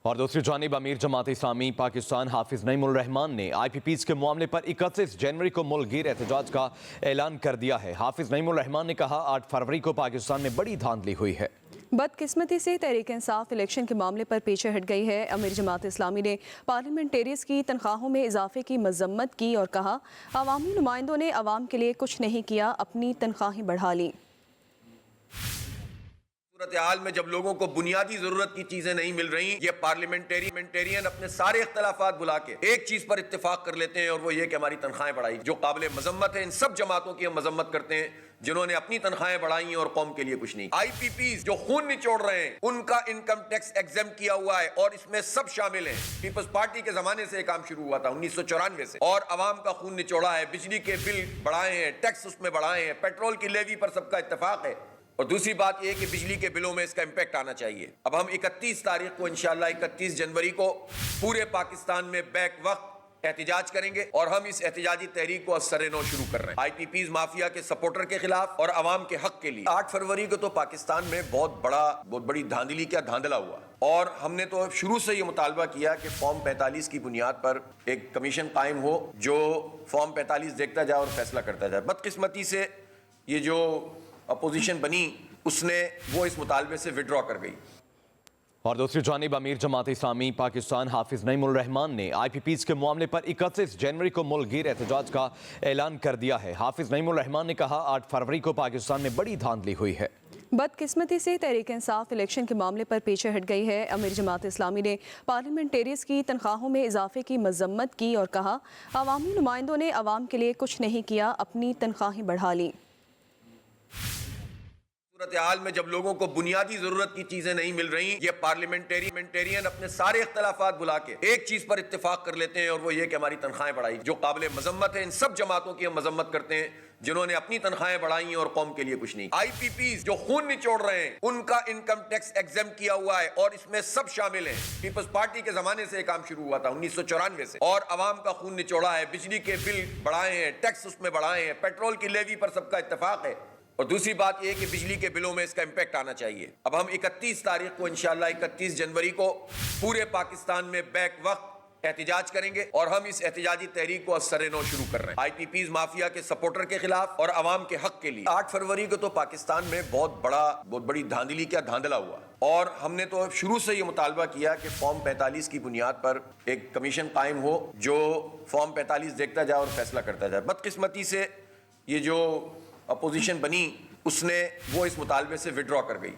اور دوسری جانب امیر جماعت اسلامی پاکستان حافظ نعیم الرحمان نے آئی پی پیز کے معاملے پر 31 جنوری کو ملک گیر احتجاج کا اعلان کر دیا ہے۔ حافظ نعیم الرحمان نے کہا 8 فروری کو پاکستان میں بڑی دھاندلی ہوئی ہے۔ بدقسمتی سے تحریک انصاف الیکشن کے معاملے پر پیچھے ہٹ گئی ہے۔ امیر جماعت اسلامی نے پارلیمنٹیریز کی تنخواہوں میں اضافے کی مذمت کی اور کہا عوامی نمائندوں نے عوام کے لیے کچھ نہیں کیا، اپنی تنخواہیں بڑھا لیں۔ صورتحال میں جب لوگوں کو بنیادی ضرورت کی چیزیں نہیں مل رہی، یہ پارلیمنٹرین اپنے سارے اختلافات بلا کے ایک چیز پر اتفاق کر لیتے ہیں اور وہ یہ کہ ہماری تنخواہیں بڑھائی، جو قابل مذمت ہے۔ ان سب جماعتوں کی ہم مذمت کرتے ہیں جنہوں نے اپنی تنخواہیں بڑھائی اور قوم کے لیے کچھ نہیں۔ آئی پی پیز جو خون نچوڑ رہے ہیں ان کا انکم ٹیکس ایگزم کیا ہوا ہے اور اس میں سب شامل ہیں۔ پیپلز پارٹی کے زمانے سے یہ کام شروع ہوا تھا 1994 سے، اور عوام کا خون نچوڑا ہے۔ بجلی کے بل بڑھائے ہیں، ٹیکس اس میں بڑھائے ہیں، پیٹرول کی لیوی پر سب کا اتفاق ہے۔ اور دوسری بات یہ کہ بجلی کے بلوں میں اس کا امپیکٹ آنا چاہیے۔ اب ہم 31 تاریخ کو انشاءاللہ 31 جنوری کو پورے پاکستان میں بیک وقت احتجاج کریں گے اور ہم اس احتجاجی تحریک کو از سر نو شروع کر رہے ہیں، آئی پی پیز مافیا کے سپورٹر کے خلاف اور عوام کے حق کے لیے۔ 8 فروری کو تو پاکستان میں بہت بڑی دھاندلی کا دھاندلا ہوا، اور ہم نے تو شروع سے یہ مطالبہ کیا کہ فارم 45 کی بنیاد پر ایک کمیشن قائم ہو جو فارم 45 دیکھتا جائے اور فیصلہ کرتا جائے۔ بدقسمتی سے یہ جو اپوزیشن بنی اس نے وہ اس مطالبے سے وڈرا کر گئی۔ اور دوسری جانب امیر جماعت اسلامی پاکستان حافظ نعیم الرحمان نے آئی پی پیز کے معاملے پر 31 جنوری کو ملک گیر احتجاج کا اعلان کر دیا ہے۔ حافظ نعیم الرحمان نے کہا 8 فروری کو پاکستان میں بڑی دھاندلی ہوئی ہے۔ بدقسمتی سے تحریک انصاف الیکشن کے معاملے پر پیچھے ہٹ گئی ہے۔ امیر جماعت اسلامی نے پارلیمنٹیریز کی تنخواہوں میں اضافے کی مذمت کی اور کہا عوامی نمائندوں نے عوام کے لیے کچھ نہیں کیا، اپنی تنخواہیں بڑھا لیں۔ صورتحال میں جب لوگوں کو بنیادی ضرورت کی چیزیں نہیں مل رہی، یہ پارلیمنٹرین اپنے سارے اختلافات بلا کے ایک چیز پر اتفاق کر لیتے ہیں اور وہ یہ کہ ہماری تنخواہیں بڑھائی، جو قابل مذمت ہے۔ ان سب جماعتوں کی ہم مذمت کرتے ہیں جنہوں نے اپنی تنخواہیں بڑھائی اور قوم کے لیے کچھ نہیں۔ آئی پی پیز جو خون نچوڑ رہے ہیں ان کا انکم ٹیکس ایگزم کیا ہوا ہے اور اس میں سب شامل ہیں۔ پیپلز پارٹی کے زمانے سے یہ کام شروع ہوا تھا 1994 سے، اور عوام کا خون نچوڑا ہے۔ بجلی کے بل بڑھائے ہیں، ٹیکس اس میں بڑھائے ہیں، پیٹرول کی لیوی پر سب کا اتفاق ہے۔ اور دوسری بات یہ کہ بجلی کے بلوں میں اس کا امپیکٹ آنا چاہیے۔ اب ہم 31 تاریخ کو انشاءاللہ 31 جنوری کو پورے پاکستان میں بیک وقت احتجاج کریں گے اور ہم اس احتجاجی تحریک کو از سر نو شروع کر رہے ہیں، آئی پی پیز مافیا کے سپورٹر کے خلاف اور عوام کے حق کے لیے۔ 8 فروری کو تو پاکستان میں بہت بڑی دھاندلی کا دھاندلا ہوا، اور ہم نے تو شروع سے یہ مطالبہ کیا کہ فارم 45 کی بنیاد پر ایک کمیشن قائم ہو جو فارم 45 دیکھتا جائے اور فیصلہ کرتا جائے۔ بدقسمتی سے یہ جو اپوزیشن بنی اس نے وہ اس مطالبے سے وڈرا کر گئی۔